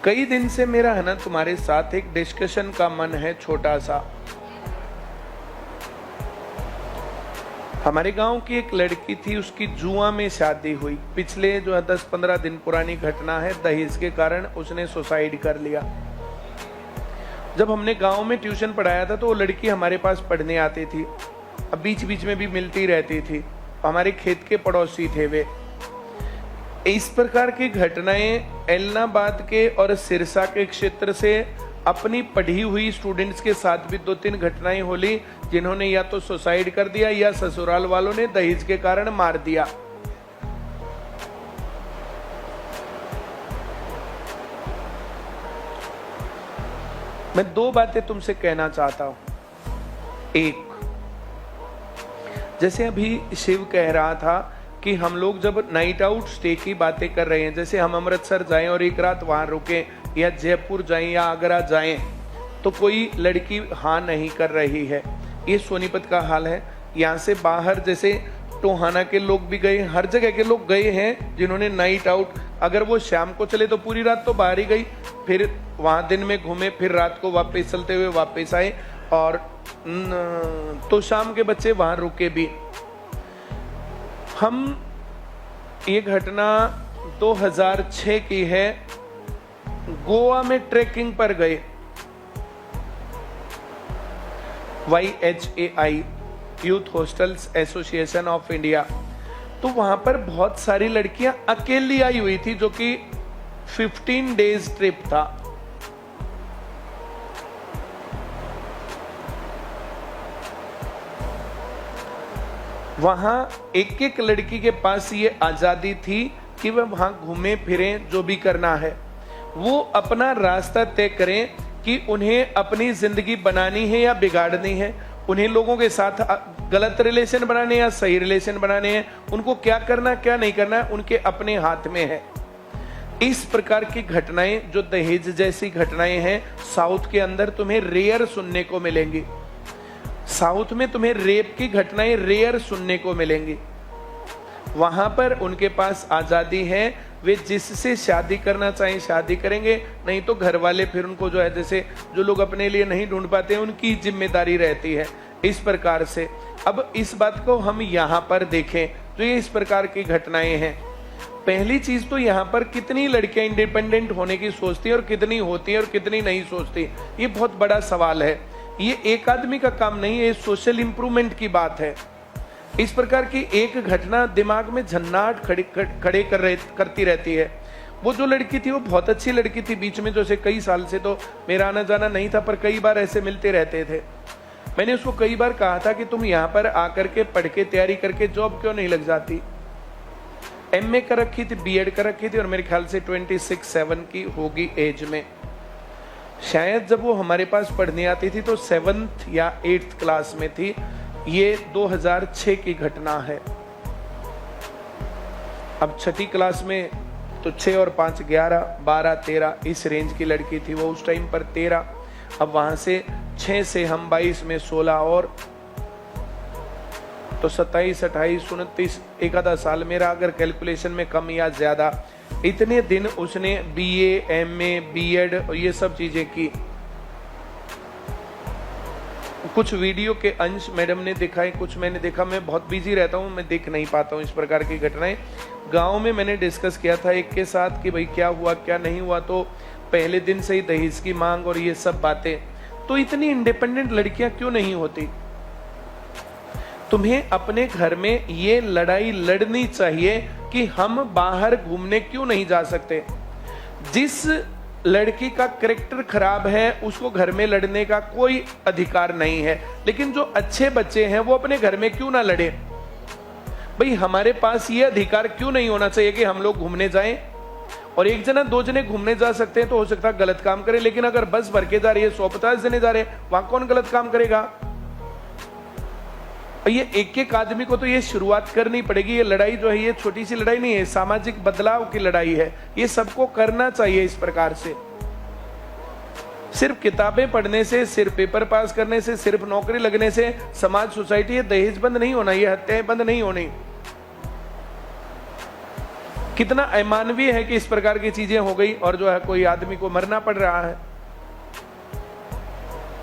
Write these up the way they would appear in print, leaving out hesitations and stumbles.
कई दिन से मेरा है ना तुम्हारे साथ एक डिस्कशन का मन है, छोटा सा। हमारे गांव की एक लड़की थी, उसकी जुआ में शादी हुई। पिछले जो है 10-15 दिन पुरानी घटना है। दहेज के कारण उसने सुसाइड कर लिया। जब हमने गांव में ट्यूशन पढ़ाया था तो वो लड़की हमारे पास पढ़ने आती थी, अब बीच बीच में भी मिलती रहती थी। हमारे खेत के पड़ोसी थे वे। इस प्रकार की घटनाएं एलनाबाद के और सिरसा के क्षेत्र से अपनी पढ़ी हुई स्टूडेंट्स के साथ भी 2-3 घटनाएं होली, जिन्होंने या तो सुसाइड कर दिया या ससुराल वालों ने दहेज के कारण मार दिया। मैं 2 बातें तुमसे कहना चाहता हूं। एक, जैसे अभी शिव कह रहा था कि हम लोग जब नाइट आउट स्टे की बातें कर रहे हैं, जैसे हम अमृतसर जाएं और एक रात वहां रुके, या जयपुर जाएं या आगरा जाएं, तो कोई लड़की हाँ नहीं कर रही है। ये सोनीपत का हाल है। यहाँ से बाहर जैसे टोहाना के लोग भी गए, हर जगह के लोग गए हैं जिन्होंने नाइट आउट, अगर वो शाम को चले तो पूरी रात तो बाहर ही गई, फिर वहां दिन में घूमे, फिर रात को वापस चलते हुए वापस आए, और तो शाम के बच्चे वहां रुके भी। हम ये घटना 2006 की है। गोवा में ट्रेकिंग पर गए, YHAI youth hostels association of India. तो वहां पर बहुत सारी लड़कियां अकेली आई हुई थी, जो कि 15 डेज ट्रिप था। वहां एक एक लड़की के पास ये आजादी थी कि वह वहां घूमे फिरे, जो भी करना है वो अपना रास्ता तय करें कि उन्हें अपनी जिंदगी बनानी है या बिगाड़नी है, उन्हें लोगों के साथ गलत रिलेशन बनाने या सही रिलेशन बनाने हैं, उनको क्या करना क्या नहीं करना उनके अपने हाथ में है। इस प्रकार की घटनाएं, जो दहेज जैसी घटनाएं हैं, साउथ के अंदर तुम्हें रेयर सुनने को मिलेंगी। साउथ में तुम्हें रेप की घटनाएं रेयर सुनने को मिलेंगी। वहां पर उनके पास आजादी है, वे जिससे शादी करना चाहें शादी करेंगे, नहीं तो घर वाले फिर उनको जो है, जैसे जो लोग अपने लिए नहीं ढूंढ पाते उनकी जिम्मेदारी रहती है। इस प्रकार से अब इस बात को हम यहाँ पर देखें तो ये इस प्रकार की घटनाएं हैं। पहली चीज तो यहाँ पर कितनी लड़कियां इंडिपेंडेंट होने की सोचती है और कितनी होती है और कितनी नहीं सोचती, ये बहुत बड़ा सवाल है। ये एक आदमी का काम नहीं है, ये सोशल इंप्रूवमेंट की बात है। इस प्रकार की एक घटना दिमाग में झन्नाट खड़े करती रहती है। वो जो लड़की थी वो बहुत अच्छी लड़की थी, बीच में जैसे कई साल से तो मेरा आना जाना नहीं था, पर कई बार ऐसे मिलते रहते थे। मैंने उसको कई बार कहा था कि तुम यहाँ पर आकर के पढ़ के तैयारी करके जॉब क्यों नहीं लग जाती। MA कर रखी थी, BEd कर रखी थी, और मेरे ख्याल से 26-7 की होगी एज में। शायद जब वो हमारे पास पढ़ने आती थी तो 7th या 8th क्लास में थी। ये 2006 की घटना है। अब 6ठी क्लास में तो 6 और 5 11, 12, 13 इस रेंज की लड़की थी वो उस टाइम पर 13। अब वहां से 6 से हम 22 में 16 और तो 27, 28, 29, एक आधा साल मेरा अगर कैलकुलेशन में कम या ज्यादा, इतने दिन उसने BA, MA, BEd और ये सब चीजें की। कुछ वीडियो के अंश मैडम ने दिखाए, कुछ मैंने देखा। मैं बहुत बिजी रहता हूँ, मैं देख नहीं पाता हूँ इस प्रकार की घटनाएं। गांव में मैंने डिस्कस किया था एक के साथ कि भाई क्या हुआ क्या नहीं हुआ, तो पहले दिन से ही दहेज की मांग और ये सब बातें। तो इतनी इंडिपेंडेंट लड़कियां क्यों नहीं होती? तुम्हें अपने घर में ये लड़ाई लड़नी चाहिए कि हम बाहर घूमने क्यों नहीं जा सकते। जिस लड़की का कैरेक्टर खराब है उसको घर में लड़ने का कोई अधिकार नहीं है, लेकिन जो अच्छे बच्चे हैं वो अपने घर में क्यों ना लड़े। भाई हमारे पास ये अधिकार क्यों नहीं होना चाहिए कि हम लोग घूमने जाएं, और एक जना 2 जने घूमने जा सकते हैं तो हो सकता है गलत काम करे, लेकिन अगर बस भर के जा रही है, 150 जने जा रहे हैं, वहां कौन गलत काम करेगा। ये एक एक आदमी को तो ये शुरुआत करनी पड़ेगी। ये लड़ाई जो है ये छोटी सी लड़ाई नहीं है, सामाजिक बदलाव की लड़ाई है। ये सबको करना चाहिए इस प्रकार से। सिर्फ किताबें पढ़ने से, सिर्फ पेपर पास करने से, सिर्फ नौकरी लगने से समाज, सोसाइटी, ये दहेज बंद नहीं होना, ये हत्याएं बंद नहीं होनी। कितना अमानवीय है कि इस प्रकार की चीजें हो गई और जो है कोई आदमी को मरना पड़ रहा है।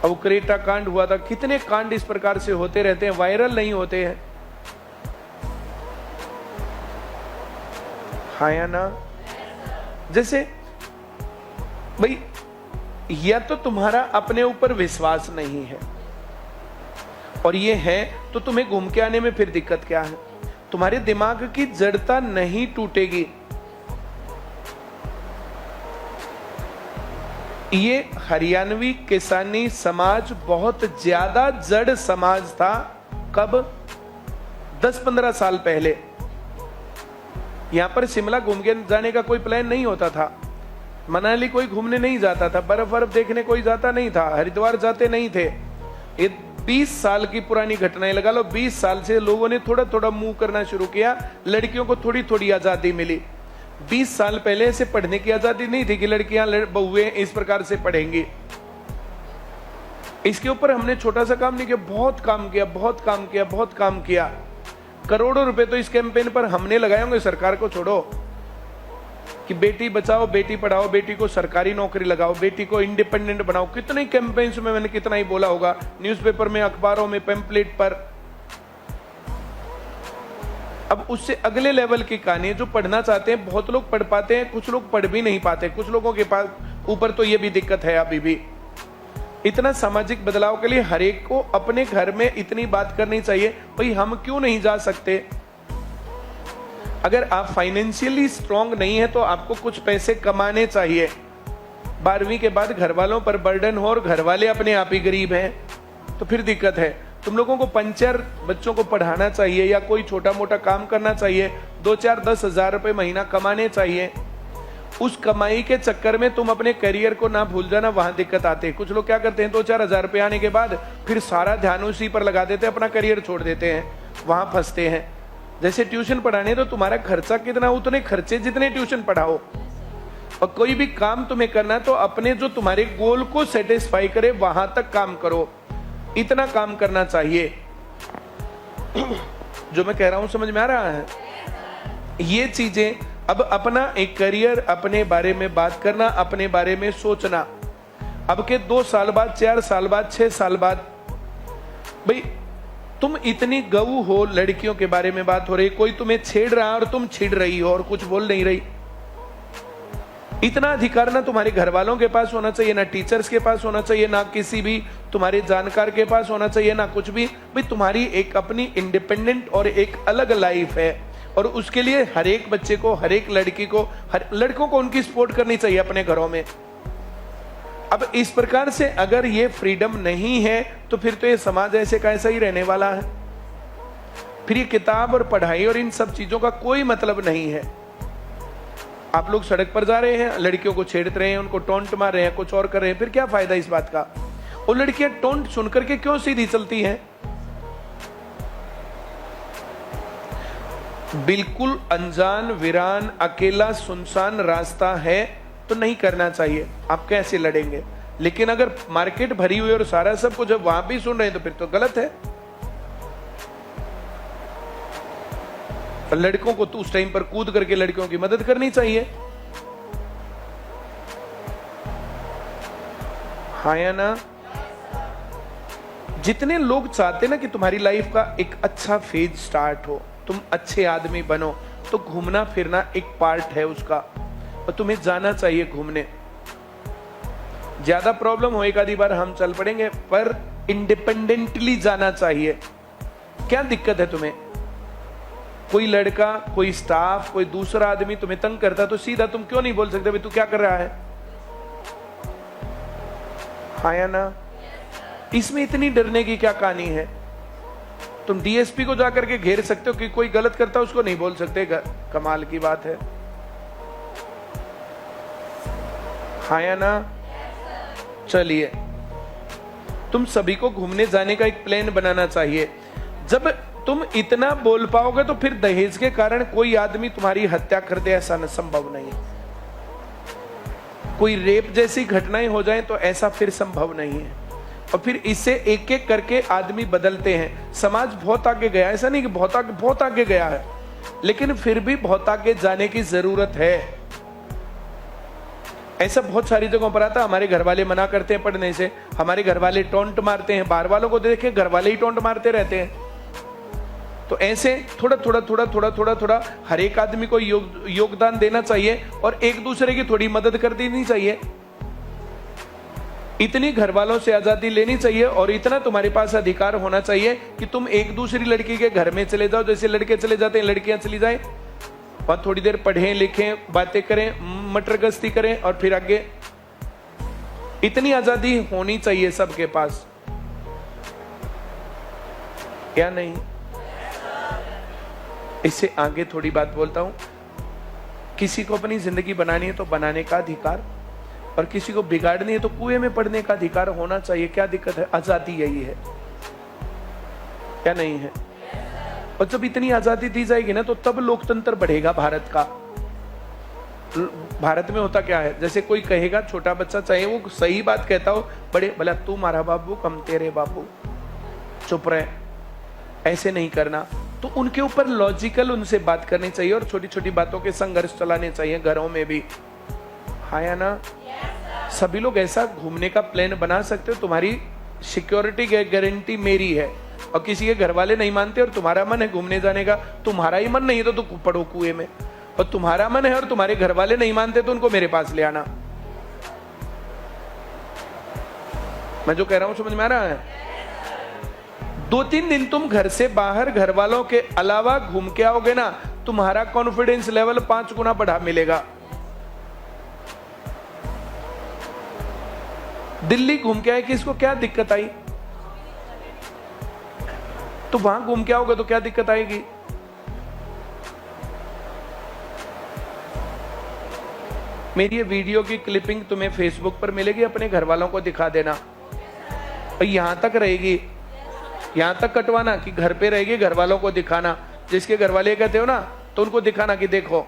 अब क्रेटा कांड हुआ था, कितने कांड इस प्रकार से होते रहते हैं, वायरल नहीं होते हैं। हाँ या ना? जैसे भाई, या तो तुम्हारा अपने ऊपर विश्वास नहीं है, और ये है तो तुम्हें घूम के आने में फिर दिक्कत क्या है? तुम्हारे दिमाग की जड़ता नहीं टूटेगी। ये हरियाणवी किसानी समाज बहुत ज्यादा जड़ समाज था। कब? 10-15 साल पहले। यहां पर शिमला घूम के जाने का कोई प्लान नहीं होता था, मनाली कोई घूमने नहीं जाता था, बर्फ बर्फ देखने कोई जाता नहीं था, हरिद्वार जाते नहीं थे। ये 20 साल की पुरानी घटनाएं लगा लो। 20 साल से लोगों ने थोड़ा थोड़ा मूव करना शुरू किया, लड़कियों को थोड़ी थोड़ी आजादी मिली। 20 साल पहले से पढ़ने की आजादी नहीं थी कि लड़कियां बहुए इस प्रकार से पढ़ेंगी। इसके ऊपर हमने छोटा सा काम नहीं किया, बहुत काम किया, बहुत काम किया, बहुत काम किया। करोड़ों रुपए तो इस कैंपेन पर हमने लगाए होंगे। सरकार को छोड़ो कि बेटी बचाओ, बेटी पढ़ाओ, बेटी को सरकारी नौकरी लगाओ, बेटी को इंडिपेंडेंट बनाओ। कितने कैंपेन्स में मैंने कितना ही बोला होगा, न्यूज़पेपर में, अखबारों में, पैम्पलेट पर। अब उससे अगले लेवल की कहानी, जो पढ़ना चाहते हैं, बहुत लोग पढ़ पाते हैं, कुछ लोग पढ़ भी नहीं पाते। कुछ लोगों के पास ऊपर तो ये भी दिक्कत है अभी भी। इतना सामाजिक बदलाव के लिए हर एक को अपने घर में इतनी बात करनी चाहिए, भाई हम क्यों नहीं जा सकते? अगर आप फाइनेंशियली स्ट्रांग नहीं है तो आपको कुछ पैसे कमाने चाहिए। 12वीं के बाद घर वालों पर बर्डन हो और घर वाले अपने आप ही गरीब हैं तो फिर दिक्कत है। तुम लोगों को पंचर बच्चों को पढ़ाना चाहिए या कोई छोटा मोटा काम करना चाहिए, 2-4-10 हजार रुपए महीना कमाने चाहिए। उस कमाई के चक्कर में तुम अपने करियर को ना भूल जाना, वहां दिक्कत आते हैं। कुछ लोग क्या करते हैं, 2-4 हजार रुपए आने के बाद फिर सारा ध्यान उसी पर लगा देते हैं, अपना करियर छोड़ देते हैं, वहां फंसते हैं। जैसे ट्यूशन पढ़ाने तो तुम्हारा खर्चा कितना, उतने खर्चे जितने ट्यूशन पढ़ाओ। और कोई भी काम तुम्हें करना तो अपने जो तुम्हारे गोल को सेटिस्फाई करे वहां तक काम करो, इतना काम करना चाहिए। जो मैं कह रहा हूं समझ में आ रहा है? ये चीजें, अब अपना एक करियर, अपने बारे में बात करना, अपने बारे में सोचना। अब के 2 साल बाद, 4 साल बाद, 6 साल बाद, भाई तुम इतनी गऊ हो, लड़कियों के बारे में बात हो रही, कोई तुम्हें छेड़ रहा है और तुम छिड़ रही हो और कुछ बोल नहीं रही। इतना अधिकार ना तुम्हारे घर वालों के पास होना चाहिए, ना टीचर्स के पास होना चाहिए, ना किसी भी तुम्हारे जानकार के पास होना चाहिए, ना कुछ भी। भाई तुम्हारी एक अपनी इंडिपेंडेंट और एक अलग लाइफ है, और उसके लिए हर एक बच्चे को, हर एक लड़की को, हर लड़कों को उनकी सपोर्ट करनी चाहिए अपने घरों में। अब इस प्रकार से अगर ये फ्रीडम नहीं है तो फिर तो ये समाज ऐसे का ऐसा ही रहने वाला है। फिर ये किताब और पढ़ाई और इन सब चीजों का कोई मतलब नहीं है। आप लोग सड़क पर जा रहे हैं, लड़कियों को छेड़ रहे हैं, उनको टोंट मार रहे हैं, कुछ और कर रहे हैं, फिर क्या फायदा इस बात का? वो लड़कियां टोंट सुनकर के क्यों सीधी चलती हैं? बिल्कुल अनजान, वीरान, अकेला, सुनसान रास्ता है तो नहीं करना चाहिए। आप कैसे लड़ेंगे? लेकिन अगर मार्केट भरी हुई और सारा सब कुछ जब वहां भी सुन रहे हैं तो फिर तो गलत है। लड़कों को तो उस टाइम पर कूद करके लड़कियों की मदद करनी चाहिए। हाँ या ना? जितने लोग चाहते ना कि तुम्हारी लाइफ का एक अच्छा फेज स्टार्ट हो, तुम अच्छे आदमी बनो, तो घूमना फिरना एक पार्ट है उसका, और तुम्हें जाना चाहिए घूमने। ज्यादा प्रॉब्लम हो एक आधी बार हम चल पड़ेंगे, पर इंडिपेंडेंटली जाना चाहिए। क्या दिक्कत है तुम्हें? कोई लड़का, कोई स्टाफ, कोई दूसरा आदमी तुम्हें तंग करता तो सीधा तुम क्यों नहीं बोल सकते भाई तू क्या कर रहा है? हाँ या ना? इसमें इतनी डरने की क्या कहानी है? तुम डीएसपी को जाकर के घेर सकते हो कि कोई गलत करता उसको नहीं बोल सकते, कमाल की बात है। हाँ या ना? चलिए, तुम सभी को घूमने जाने का एक प्लान बनाना चाहिए। जब तुम इतना बोल पाओगे तो फिर दहेज के कारण कोई आदमी तुम्हारी हत्या कर दे ऐसा संभव नहीं। कोई रेप जैसी घटनाएं हो जाएं तो ऐसा फिर संभव नहीं है। और फिर इससे एक एक करके आदमी बदलते हैं। समाज बहुत आगे गया, ऐसा नहीं कि बहुत आगे गया है। लेकिन फिर भी बहुत आगे जाने की जरूरत है। ऐसा बहुत सारी जगहों पर आता, हमारे घर वाले मना करते हैं पढ़ने से, हमारे घर वाले टोंट मारते हैं, बाहर वालों को देखे घर वाले ही टोंट मारते रहते हैं। तो ऐसे थोड़ा थोड़ा हर एक आदमी को योगदान देना चाहिए और एक दूसरे की थोड़ी मदद कर देनी चाहिए। इतनी घर वालों से आजादी लेनी चाहिए और इतना तुम्हारे पास अधिकार होना चाहिए कि तुम एक दूसरी लड़की के घर में चले जाओ, जैसे लड़के चले जाते हैं लड़कियां चली जाएं, वहां थोड़ी देर पढ़ें लिखें बातें करें मटर गश्ती करें और फिर आगे। इतनी आजादी होनी चाहिए सबके पास, क्या नहीं? इससे आगे थोड़ी बात बोलता हूं। किसी को अपनी जिंदगी बनानी है तो बनाने का अधिकार, और किसी को बिगाड़नी है तो कुएं में पड़ने का अधिकार होना चाहिए। क्या दिक्कत है? आजादी यही है, क्या नहीं है? और जब इतनी आजादी दी जाएगी ना तो तब लोकतंत्र बढ़ेगा भारत का। भारत में होता क्या है, जैसे कोई कहेगा छोटा बच्चा, चाहे वो सही बात कहता हो, बड़े भला तू मारा बाबू हम तेरे बाबू, चुप रहे, ऐसे नहीं करना। तो उनके ऊपर लॉजिकल उनसे बात करनी चाहिए और छोटी छोटी बातों के संघर्ष चलाने चाहिए घरों में भी। हाँ या ना? सभी लोग ऐसा घूमने का प्लान बना सकते हो, तुम्हारी सिक्योरिटी गारंटी मेरी है। और किसी के घर वाले नहीं मानते और तुम्हारा मन है घूमने जाने का, तुम्हारा ही मन नहीं है तो पड़ो कुएं में, और तुम्हारा मन है और तुम्हारे घर वाले नहीं मानते तो उनको मेरे पास ले आना। मैं जो कह रहा हूं समझ में आ रहा है? 2-3 दिन तुम घर से बाहर घर वालों के अलावा घूम के आओगे ना, तुम्हारा कॉन्फिडेंस लेवल 5 गुना बढ़ा मिलेगा। दिल्ली घूम के आए, किसको क्या दिक्कत आई? तो वहां घूम के आओगे तो क्या दिक्कत आएगी? मेरी ये वीडियो की क्लिपिंग तुम्हें फेसबुक पर मिलेगी, अपने घर वालों को दिखा देना। और यहां तक रहेगी, यहां तक कटवाना कि घर पे रहेगी, घर वालों को दिखाना। जिसके घर वाले कहते हो ना तो उनको दिखाना कि देखो